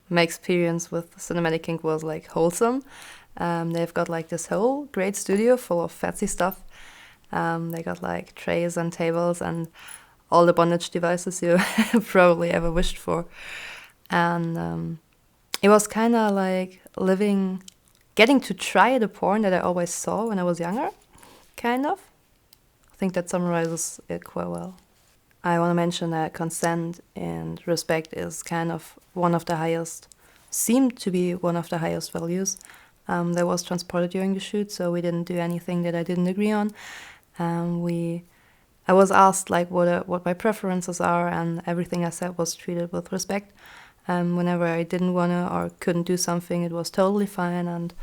my experience with CinematicKink was like wholesome. They've got like this whole great studio full of fancy stuff. They got like trays and tables and all the bondage devices you probably ever wished for. And it was kind of like getting to try the porn that I always saw when I was younger, kind of. I think that summarizes it quite well. I want to mention that consent and respect is kind of seemed to be one of the highest values that was transported during the shoot, so we didn't do anything that I didn't agree on. I was asked like what my preferences are, and everything I said was treated with respect. Whenever I didn't want to or couldn't do something, it was totally fine, and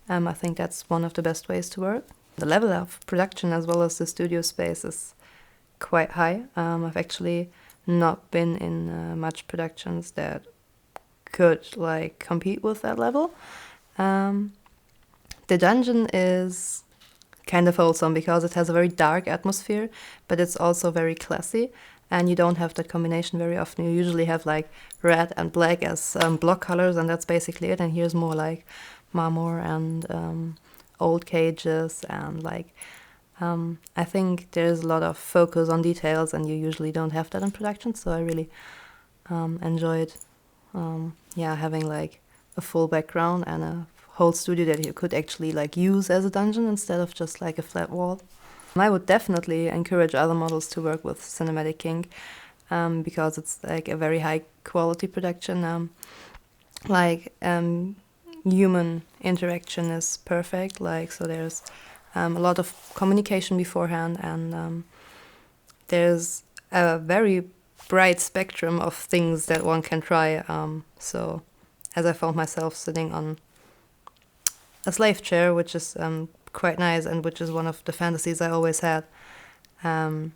I think that's one of the best ways to work. The level of production as well as the studio space is quite high. I've actually not been in much productions that could like compete with that level. The dungeon is kind of wholesome because it has a very dark atmosphere, but it's also very classy, and you don't have that combination very often. You usually have like red and black as block colors, and that's basically it. And here's more like marmor and old cages, and like I think there's a lot of focus on details, and you usually don't have that in production. So I really enjoyed having like a full background and a whole studio that you could actually like use as a dungeon instead of just like a flat wall. I would definitely encourage other models to work with CinematicKink because it's like a very high quality production. Human interaction is perfect. Like, so there's a lot of communication beforehand, and there's a very bright spectrum of things that one can try. So as I found myself sitting on a slave chair, which is quite nice, and which is one of the fantasies I always had. And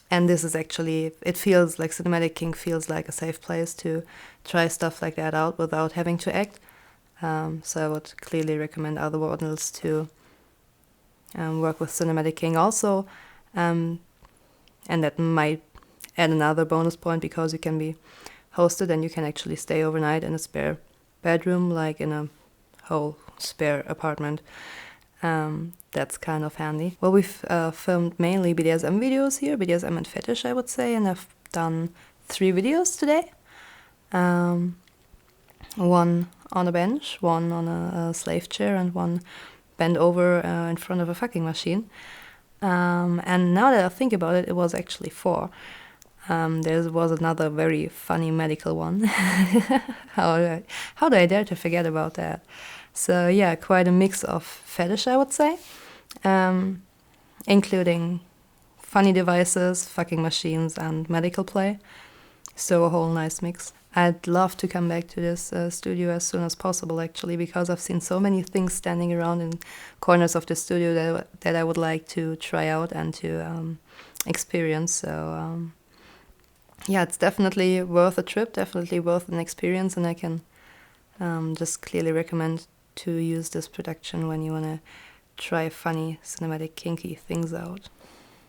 this is actually, it feels like CinematicKink feels like a safe place to try stuff like that out without having to act. So I would clearly recommend other models to work with CinematicKink also. And that might add another bonus point because you can be hosted and you can actually stay overnight in a spare bedroom, like in a whole spare apartment. That's kind of handy. Well, we've filmed mainly BDSM videos here, BDSM and fetish, I would say, and I've done 3 videos today. One on a bench, one on a slave chair, and one bent over in front of a fucking machine. And now that I think about it, it was actually 4. There was another very funny medical one. How do I dare to forget about that? So yeah, quite a mix of fetish, I would say, including funny devices, fucking machines, and medical play. So a whole nice mix. I'd love to come back to this studio as soon as possible, actually, because I've seen so many things standing around in corners of the studio that I would like to try out and to experience. So yeah, it's definitely worth a trip, definitely worth an experience, and I can just clearly recommend to use this production when you want to try funny cinematic kinky things out.